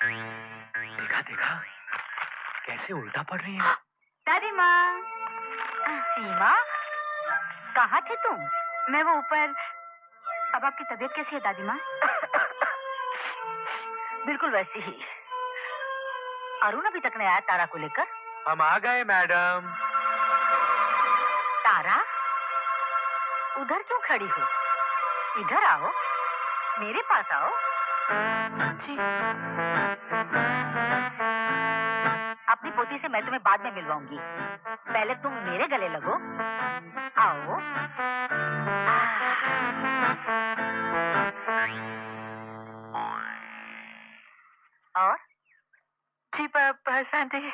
देखा देखा कैसे उल्टा पड़ रही है। दादी माँ। सीमा, कहाँ थे तुम? मैं वो ऊपर। अब आपकी तबीयत कैसी है दादी माँ? बिल्कुल वैसी ही। अरुण अभी तक नहीं आया तारा को लेकर? हम आ गए मैडम। तारा, उधर क्यों खड़ी हो? इधर आओ, मेरे पास आओ। जी। अपनी पोती से मैं तुम्हें बाद में मिलवाऊंगी, पहले तुम मेरे गले लगो। आओ। और जी बस आंटी।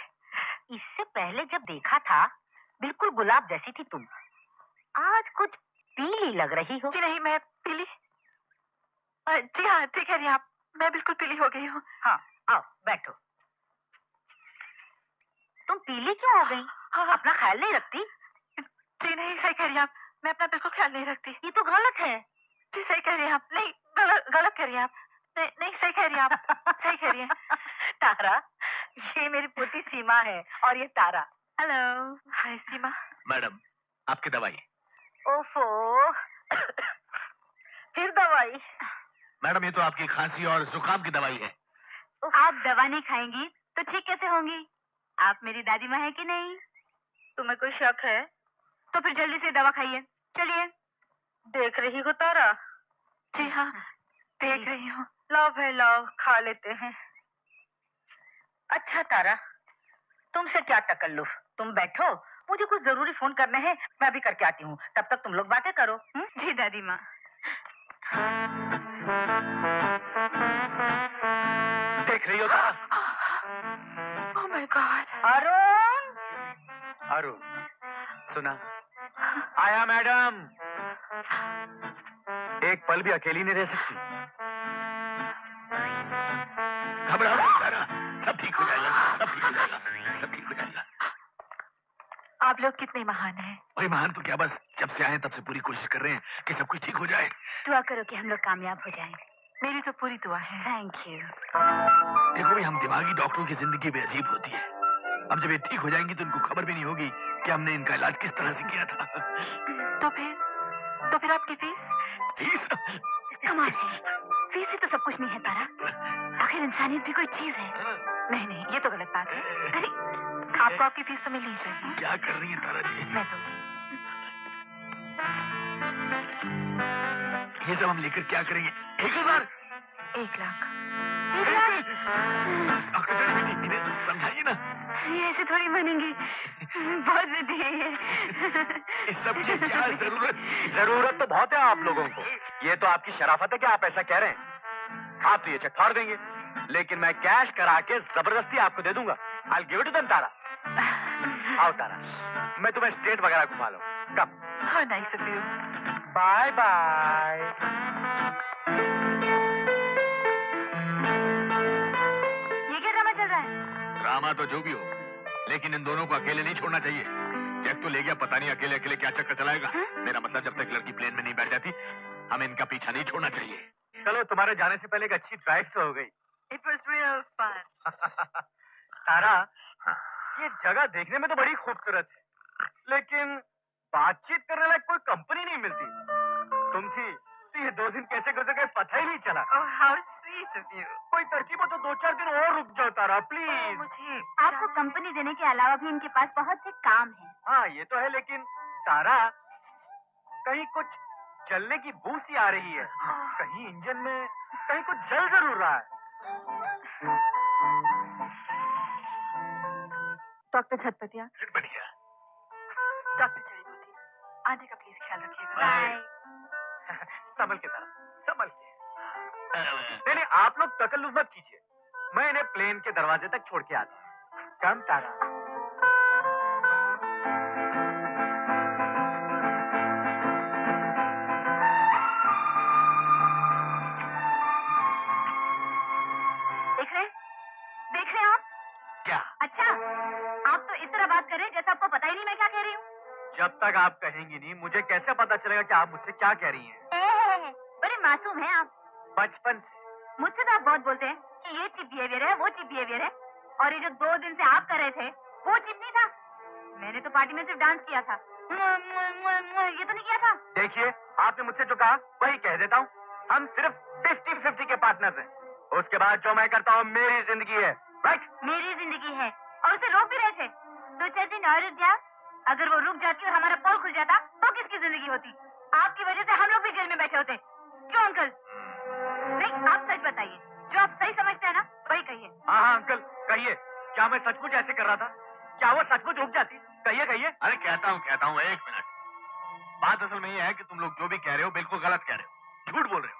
इससे पहले जब देखा था बिल्कुल गुलाब जैसी थी तुम, आज कुछ पीली लग रही हो। जी नहीं, मैं पीली। जी हाँ, ठीक है आप, मैं बिल्कुल पीली हो गई हूँ। हाँ, आओ बैठो। तुम पीली क्यों हो गई? हाँ। अपना ख्याल नहीं रखती? जी नहीं, सही कह रही आप, मैं अपना बिल्कुल ख्याल नहीं रखती। ये तो गलत है। जी सही कह रही हैं आप। नहीं, गलत कह रही हैं आप। नहीं सही कह रही हैं आप। सही कह रही हैं। तारा, ये मेरी पोती सीमा है और ये तारा। हेलो। हाय सीमा। मैडम, आपकी दवाई। ओफो, फिर दवाई? मैडम, ये तो आपकी खांसी और जुकाम की दवाई है। आप दवा नहीं खाएंगी तो ठीक कैसे होंगी? आप मेरी दादी माँ है कि नहीं? तुम्हें कोई शक है? तो फिर जल्दी से दवा खाइए। चलिए। देख रही हो तारा? जी हाँ, देख रही हूँ। लाओ भाई लाओ, खा लेते हैं। अच्छा तारा, तुमसे क्या तकल्लुफ, तुम बैठो, मुझे कुछ जरूरी फोन करने हैं, मैं अभी करके आती हूँ। तब तक तुम लोग बातें करो। जी दादी माँ। देख रही हो Tara? Oh my God. Arun! Arun, सुना? आया मैडम। एक पल भी अकेली नहीं रह सकती। घबराओ मत तारा, सब ठीक हो जाएगा, सब ठीक हो जाएगा, सब ठीक हो जाएगा। आप लोग कितने महान हैं। भाई महान तो क्या, बस जब से आए तब से पूरी कोशिश कर रहे हैं कि सब कुछ ठीक हो जाए। दुआ करो कि हम लोग कामयाब हो जाएं। मेरी तो पूरी दुआ है। Thank you. देखो भाई, हम दिमागी डॉक्टरों की जिंदगी भी अजीब होती है। अब जब ये ठीक हो जाएंगी तो इनको खबर भी नहीं होगी कि हमने इनका इलाज किस तरह से किया था। तो फिर आपकी फीस? फीस? कमाल है, फीस से तो सब कुछ नहीं है तारा। आखिर इंसानियत भी कोई चीज है। नहीं, ये तो गलत बात है। अरे, आपको आपकी फीस तो मिलनी चाहिए। क्या कर रही है तारा जी? मैं तो ये सब हम लेकर क्या करेंगे? 1000? 1 लाख। इन्हें तो समझाइए ना। ये ऐसे थोड़ी बनेंगी, बहुत जिद्दी है ये। इस सब की क्या जरूरत? जरूरत तो बहुत है आप लोगों को। ये तो आपकी शराफत है कि आप ऐसा कह रहे हैं। आप तो ये चेक फाड़ देंगे, लेकिन मैं कैश करा के जबरदस्ती आपको दे दूंगा। I'll give it to them, तारा। आओ तारा, मैं तुम्हें स्टेट वगैरह घुमा लूं। कब? How nice of you. Bye bye. ये क्या ड्रामा चल रहा है? ड्रामा तो जो भी हो, लेकिन इन दोनों को अकेले नहीं छोड़ना चाहिए। जैक तो ले गया, पता नहीं अकेले अकेले क्या चक्कर चलाएगा। मेरा मतलब जब तक लड़की प्लेन में नहीं बैठ जाती, हमें इनका पीछा नहीं छोड़ना चाहिए। चलो, तुम्हारे जाने से पहले एक अच्छी ड्राइव तो हो गई। It was real fun. तारा, ये जगह देखने में तो बड़ी खूबसूरत है, लेकिन बातचीत करने लायक कोई कंपनी नहीं मिलती। तुम थी तो ये 2 दिन कैसे गुजर गए पता ही नहीं चला। Oh, how sweet of you. कोई तरकीब हो तो 2-4 दिन और रुक जाओ तारा, प्लीज। मुझे आपको कंपनी देने के अलावा भी इनके पास बहुत से काम हैं। हाँ, ये तो है, लेकिन तारा, कहीं कुछ जलने की बू सी आ रही है। कहीं इंजन में कहीं कुछ जल जरूर रहा है। डॉक्टर झटपटिया, बढ़िया। डॉक्टर जड़ीबूटी, आंटी का प्लीज ख्याल रखिएगा। बाय। संभल के तारा, संभल के। नहीं, आप लोग तकल्लुफ मत कीजिए, मैं इन्हें प्लेन के दरवाजे तक छोड़ के आता हूँ। कम तारा। देख रहे हैं आप? क्या? अच्छा, आप तो इस तरह बात कर रहे हैं जैसे आपको पता ही नहीं मैं क्या कह रही हूँ। जब तक आप कहेंगी नहीं, मुझे कैसे पता चलेगा कि आप मुझसे क्या कह रही हैं? बड़े मासूम हैं आप। बचपन से। मुझसे तो आप बहुत बोलते हैं। कि ये चीप बिहेवियर है, वो चीप बिहेवियर है, और ये जो 2 दिन से आप कर रहे थे वो चीप नहीं था। मैंने तो पार्टी में सिर्फ डांस किया था, ये तो नहीं किया था। देखिए, आपने मुझसे जो कहा वही कह देता हूँ। हम सिर्फ 50-50 के पार्टनर्स हैं। उसके बाद जो मैं करता हूँ मेरी जिंदगी है, राइट? मेरी जिंदगी है, और उसे रोक भी रहे थे। 2-4 दिन और रुक जा। अगर वो रुक जाती और हमारा पोल खुल जाता तो किसकी जिंदगी होती? आपकी वजह से हम लोग भी जेल में बैठे होते। क्यों अंकल? नहीं, आप सच बताइए, जो आप सही समझते हैं ना वही कहिए। हाँ अंकल, कहिए, क्या मैं सचमुच ऐसे कर रहा था? क्या वो सचमुच रुक जाती? कहिए कहिए। अरे कहता हूँ 1 मिनट। बात असल में ये है कि तुम लोग जो भी कह रहे हो बिल्कुल गलत कह रहे हो, झूठ बोल रहे हो।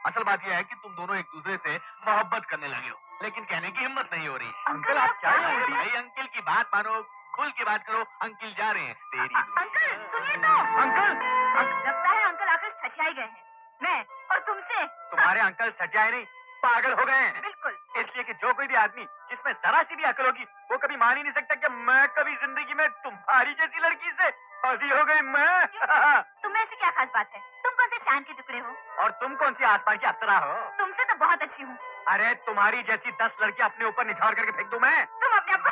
असल बात यह है कि तुम दोनों एक दूसरे से मोहब्बत करने लगे हो, लेकिन कहने की हिम्मत नहीं हो रही। अंकल, आप क्या कह रहे हैं? भाई अंकल की बात मानो, खुल के बात करो। अंकल जा रहे हैं तेरी। अंकल सुनिए तो। अंकल, लगता है अंकल आखिर सच्चाई गए हैं, मैं और तुमसे। तुम्हारे अंकल सच्चाई नहीं, पागल हो गए हैं। बिल्कुल। इसलिए कि जो कोई भी आदमी जिसमें जरा सी भी अकल होगी वो कभी मान ही नहीं सकता कि मैं कभी जिंदगी में तुम्हारी जैसी लड़की से शादी हो गई। मैं तुम्हें ऐसी क्या खास बात है? तुम कौन से चांद के टुकड़े हो? और तुम कौन सी आसमान की अप्सरा हो? तुमसे तो बहुत अच्छी हूँ। अरे तुम्हारी जैसी 10 लड़की अपने ऊपर निछाड़ करके फेंक दूं मैं? तुम अपने आप को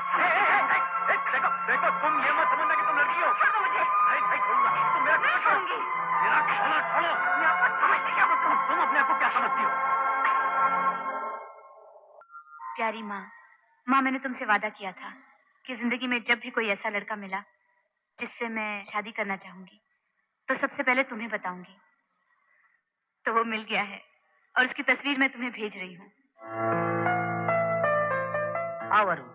देखो देखो, तुम ये मत समझना कि तुम लड़की हो। छोड़ो मुझे। नहीं छोड़ूंगा, तुम मेरा नहीं खोलो। छोड़ूंगी। मेरा खोलो, छोड़ो। मैं आपको समझती क्या हो? तुम अपने आप को क्या समझती हो? प्यारी माँ, मैंने तुमसे वादा किया था कि जिंदगी में जब भी कोई ऐसा लड़का मिला जिससे मैं शादी करना चाहूंगी तो सबसे पहले तुम्हें बताऊंगी। तो वो मिल गया है और उसकी तस्वीर मैं तुम्हें भेज रही हूँ। आओ अरुण।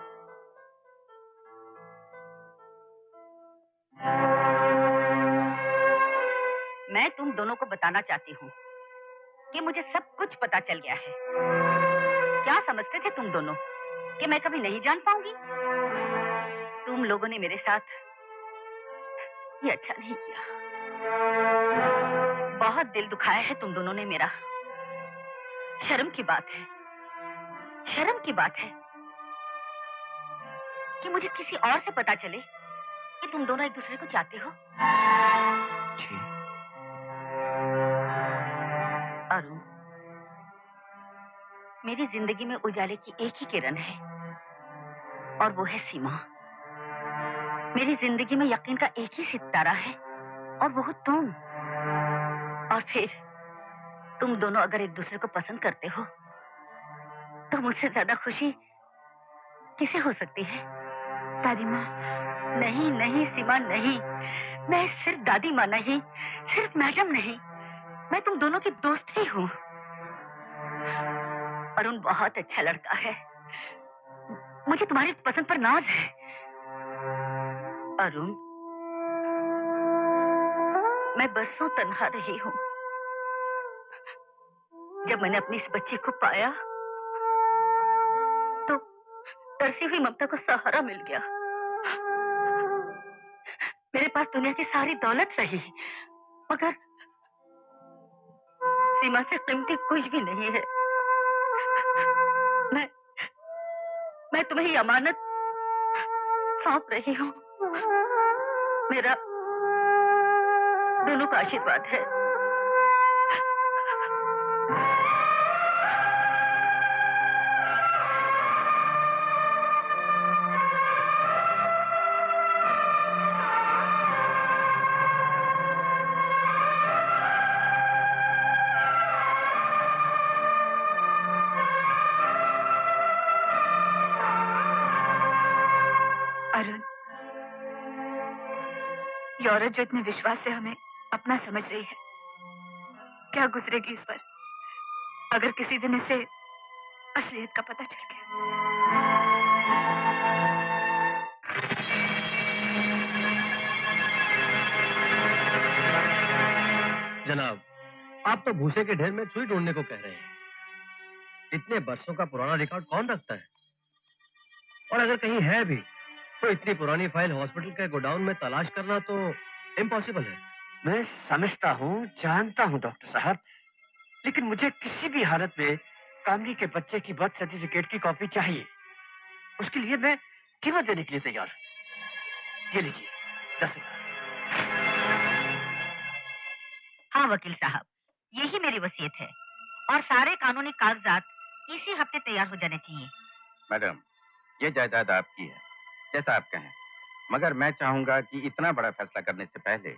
मैं तुम दोनों को बताना चाहती हूँ कि मुझे सब कुछ पता चल गया है। क्या समझते थे तुम दोनों कि मैं कभी नहीं जान पाऊंगी? तुम लोगों ने मेरे साथ ये अच्छा नहीं किया। बहुत दिल दुखाया है तुम दोनों ने मेरा। शर्म की बात है, शर्म की बात है कि मुझे किसी और से पता चले कि तुम दोनों एक दूसरे को चाहते हो। अरुण, मेरी जिंदगी में उजाले की एक ही किरण है और वो है सीमा। मेरी जिंदगी में यकीन का एक ही सितारा है और वो हो तुम। और फिर तुम दोनों अगर एक दूसरे को पसंद करते हो तो मुझसे ज्यादा खुशी किसे हो सकती है? दादी माँ। नहीं नहीं सीमा, नहीं। मैं सिर्फ दादी माँ नहीं, सिर्फ मैडम नहीं, मैं तुम दोनों की दोस्त ही हूँ। अरुण बहुत अच्छा लड़का है, मुझे तुम्हारी पसंद पर नाज है। अरुण, मैं बरसों तन्हा रही हूँ। जब मैंने अपनी इस बच्ची को पाया तो तरसी हुई ममता को सहारा मिल गया। मेरे पास दुनिया की सारी दौलत रही मगर सीमा से कीमती कुछ भी नहीं है। मैं तुम्हें ये अमानत सौंप रही हूँ। मेरा दोनों का आशीर्वाद है। अरुण, ये औरत जो इतने विश्वास से हमें अपना समझ रही है, क्या गुजरेगी इस पर अगर किसी दिन इसे असलियत का पता चल गया? जनाब, आप तो भूसे के ढेर में सुई ढूंढने को कह रहे हैं। इतने बरसों का पुराना रिकॉर्ड कौन रखता है? और अगर कहीं है भी तो इतनी पुरानी फाइल हॉस्पिटल के गोडाउन में तलाश करना तो इम्पॉसिबल है। मैं समझता हूँ, जानता हूँ डॉक्टर साहब, लेकिन मुझे किसी भी हालत में कामनी के बच्चे की बर्थ सर्टिफिकेट की कॉपी चाहिए। उसके लिए मैं कीमत देने के लिए तैयार। ये लीजिए 10,000। हाँ वकील साहब, यही मेरी वसीयत है और सारे कानूनी कागजात इसी हफ्ते तैयार हो जाने चाहिए। मैडम, ये जायदाद आपकी है, जैसा आप कहें, मगर मैं चाहूंगा कि इतना बड़ा फैसला करने से पहले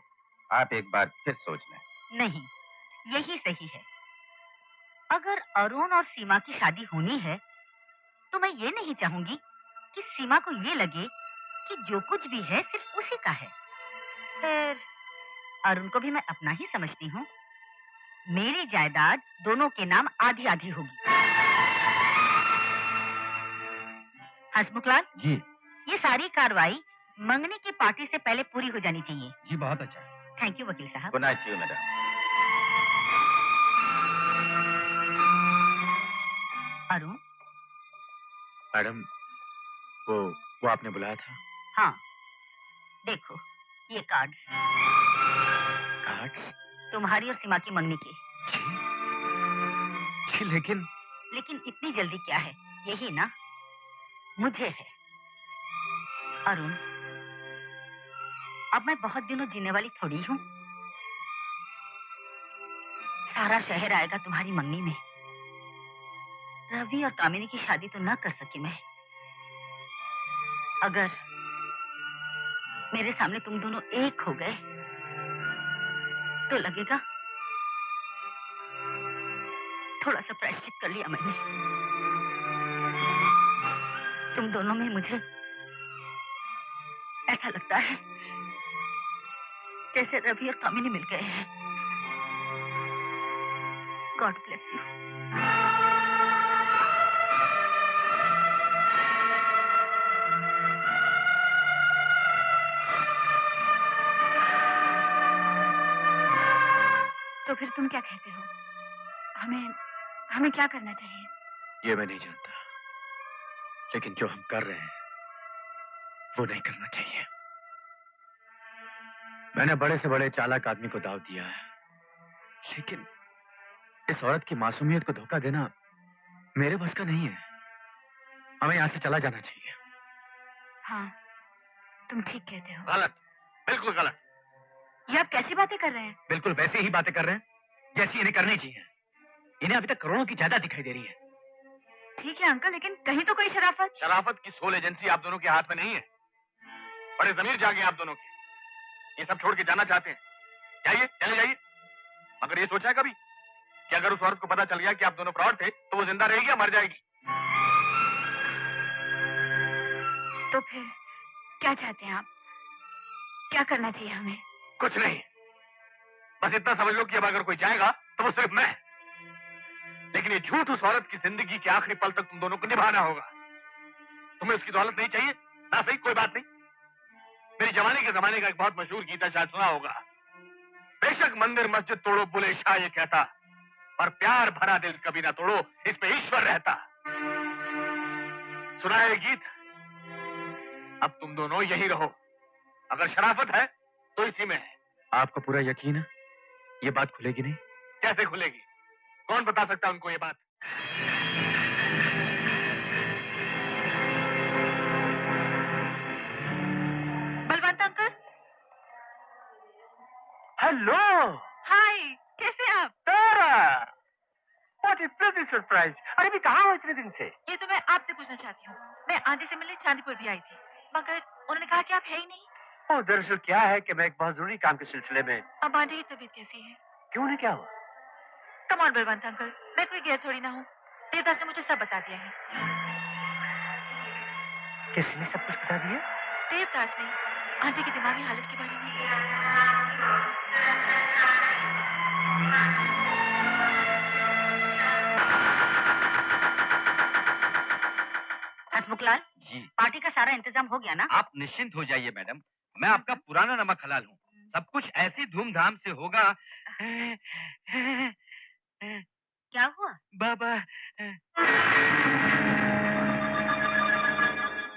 आप एक बार फिर सोच लें। नहीं, यही सही है। अगर अरुण और सीमा की शादी होनी है तो मैं ये नहीं चाहूंगी कि सीमा को ये लगे कि जो कुछ भी है सिर्फ उसी का है। फिर अरुण को भी मैं अपना ही समझती हूँ। मेरी जायदाद दोनों के नाम आधी आधी होगी। हंसमुखलाल जी। ये सारी कार्रवाई मंगनी की पार्टी से पहले पूरी हो जानी चाहिए। जी बहुत अच्छा। थैंक यू वकील साहब। Good night to you madam. Arun. Madam, वो आपने बुलाया था? हाँ, देखो ये कार्ड्स। कार्ड्स? तुम्हारी और सीमा की मंगनी के। जी, लेकिन इतनी जल्दी क्या है? यही ना मुझे है। अरुण, अब मैं बहुत दिनों जीने वाली थोड़ी हूँ। सारा शहर आएगा तुम्हारी मंगनी में। रवि और कामिनी की शादी तो ना कर सकी मैं। अगर मेरे सामने तुम दोनों एक हो गए तो लगेगा थोड़ा सा प्रायश्चित कर लिया मैंने। तुम दोनों में मुझे ऐसा लगता है जैसे रवि और कामिनी मिल गए हैं। God bless you. तो फिर तुम क्या कहते हो? हमें क्या करना चाहिए? ये मैं नहीं जानता, लेकिन जो हम कर रहे हैं वो नहीं करना चाहिए। मैंने बड़े से बड़े चालाक आदमी को दाव दिया है, लेकिन इस औरत की मासूमियत को धोखा देना मेरे बस का नहीं है। हमें यहाँ से चला जाना चाहिए। हाँ, तुम ठीक कहते हो। गलत, बिल्कुल गलत। ये आप कैसी बातें कर रहे हैं? बिल्कुल वैसे ही बातें कर रहे हैं जैसी इन्हें करनी चाहिए। इन्हें अभी तक करोड़ों की जायदाद दिखाई दे रही है। ठीक है अंकल, लेकिन कहीं तो कोई शराफत। शराफत की सोल एजेंसी आप दोनों के हाथ में नहीं है। बड़े जमीर जागे आप दोनों के। ये सब छोड़ के जाना चाहते हैं, जाइए, चले जाइए। मगर ये सोचा है कभी कि अगर उस औरत को पता चल गया कि आप दोनों फ्रॉड थे तो वो जिंदा रहेगी या मर जाएगी? तो फिर क्या चाहते हैं आप? क्या करना चाहिए हमें? कुछ नहीं, बस इतना समझ लो कि अब अगर कोई जाएगा तो वो सिर्फ मैं। लेकिन ये झूठ उस औरत की जिंदगी के आखिरी पल तक तुम दोनों को निभाना होगा। तुम्हें उसकी दौलत नहीं चाहिए ना? सही, कोई बात नहीं। मेरी जवानी के जमाने का एक बहुत मशहूर गीत है, शायद सुना होगा। बेशक मंदिर मस्जिद तोड़ो बुले शाह ये कहता, पर प्यार भरा दिल कभी ना तोड़ो, इस पे ईश्वर रहता। सुना है ये गीत? अब तुम दोनों यही रहो। अगर शराफत है तो इसी में है। आपको पूरा यकीन है ये बात खुलेगी नहीं? कैसे खुलेगी? कौन बता सकता है उनको ये बात? बलवंत अंकल। हेलो। हाय, कैसे आप? तारा, व्हाट ए प्लेजेंट सरप्राइज। अरे भी कहाँ हो इतने दिन से? ये तो मैं आपसे पूछना चाहती हूँ। मैं आंटी से मिलने चांदीपुर भी आई थी, मगर उन्होंने कहा कि आप है ही नहीं। ओ, दरअसल क्या है कि मैं एक बहुत जरूरी काम के सिलसिले में। अब आंटी की तबीयत कैसी है? क्यों, उन्हें क्या हुआ? कम ऑन बलवंत अंकल, मैं कोई गैर थोड़ी ना हूँ। देवदास ने मुझे सब बता दिया है। किसने सब कुछ बता दिया? देवदास ने आंटी की दिमागी हालत के बारे में। हंसमुखलाल जी। पार्टी का सारा इंतजाम हो गया ना? आप निश्चिंत हो जाइए मैडम, मैं आपका पुराना नमक हलाल हूँ। सब कुछ ऐसी धूमधाम से होगा। क्या हुआ? बाबा।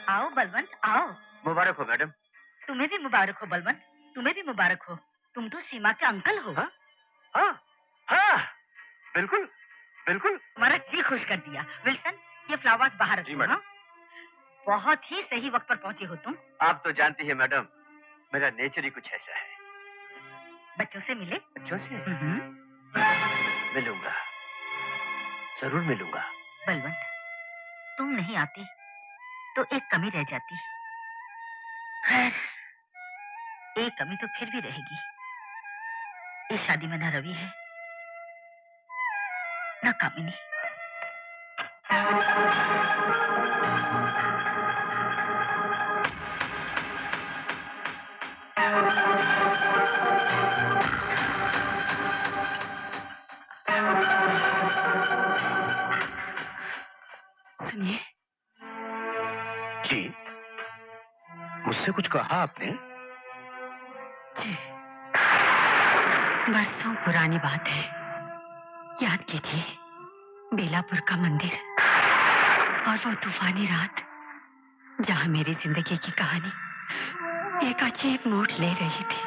आओ बलवंत आओ। मुबारक हो मैडम। तुम्हें भी मुबारक हो बलवंत, तुम्हें भी मुबारक हो। तुम तो सीमा के अंकल हो। हाँ? हाँ, हाँ, बिल्कुल, बिल्कुल। तुम्हारा जी खुश कर दिया। विल्सन, ये फ्लावर्स बाहर जी रखो। मैडम। हाँ? बहुत ही सही वक्त पर पहुंचे हो तुम। आप तो जानती है मैडम, मेरा नेचर ही कुछ ऐसा है। बच्चों से मिले? बच्चों से हम्म। मिलूंगा, जरूर मिलूंगा। बलवंत, तुम नहीं आते तो एक कमी रह जाती। खैर, एक कमी तो फिर भी रहेगी। इस शादी में ना रवि है, ना कामिनी। सुनिए जी, मुझसे कुछ कहा आपने? जी, बरसों पुरानी बात है। याद कीजिए, बेलापुर का मंदिर और वो तूफानी रात जहां मेरी जिंदगी की कहानी एक अजीब मोड़ ले रही थी।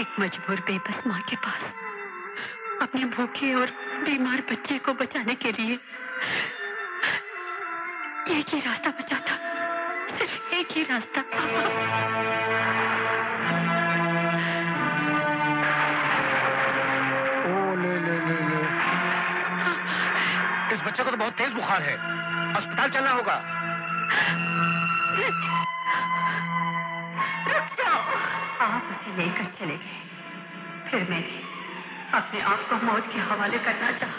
एक मजबूर बेबस माँ के पास अपने भूखे और बीमार बच्चे को बचाने के लिए एक ही रास्ता बचा था, सिर्फ एक ही रास्ता। ओ ले। इस बच्चे को तो बहुत तेज बुखार है, अस्पताल चलना होगा। रुक जाओ। आप उसे लेकर चले गए, फिर मैंने अपने आप को मौत के हवाले करना चाहा,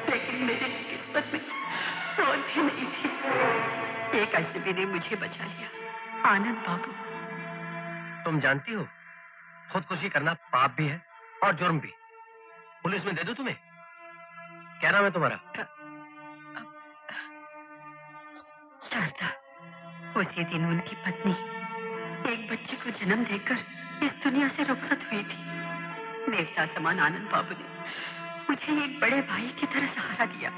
लेकिन मेरी किस्मत में मौत भी नहीं थी। एक अजनबी ने मुझे बचा लिया, आनंद बाबू। तुम जानती हो, खुदकुशी करना पाप भी है और जुर्म भी। पुलिस में दे दूं तुम्हें? क्या नाम है तुम्हारा? शारदा। उसी दिन उनकी पत्नी एक बच्चे को जन्म देकर इस दुनिया से रुखसत हुई थी। देवता समान आनंद बाबू ने मुझे एक बड़े भाई की तरह सहारा दिया।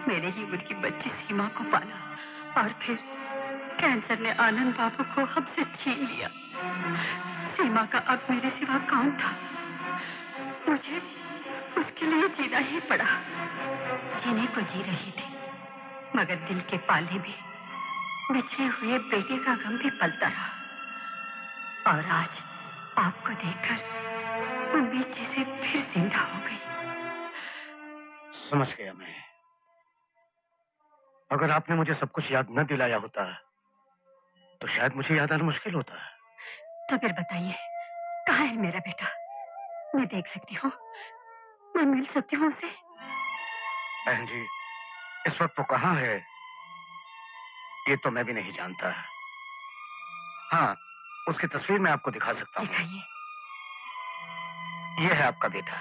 मैंने ही उनकी बच्ची सीमा को पाला और फिर कैंसर ने आनंद बाबू को हमसे छीन लिया। सीमा का अब मेरे सिवा कौन था? मुझे उसके लिए जीना ही पड़ा। जीने को जी रही थी, मगर दिल के पाले में बिछड़े हुए बेटे का गम भी पलता रहा। और आज आपको देखकर उम्मीद जैसे फिर जिंदा हो गई। समझ गया मैं। अगर आपने मुझे सब कुछ याद न दिलाया होता तो शायद मुझे याद आना मुश्किल होता। तो फिर बताइए, कहाँ है मेरा बेटा? मैं देख सकती हूँ, मैं मिल सकती हूँ उसे? बहन जी, इस वक्त वो कहाँ है ये तो मैं भी नहीं जानता। हाँ, उसकी तस्वीर मैं आपको दिखा सकता हूँ। दिखाइए। ये है आपका बेटा।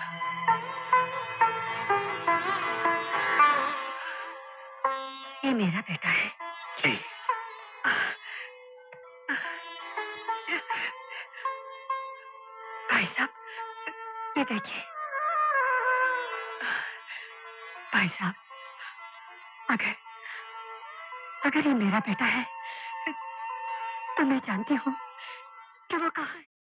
ये मेरा बेटा है। जी। भाई साहब, ये देखिए। भाई साहब, अगर ये मेरा बेटा है तो मैं जानती हूँ कि वो कहाँ है।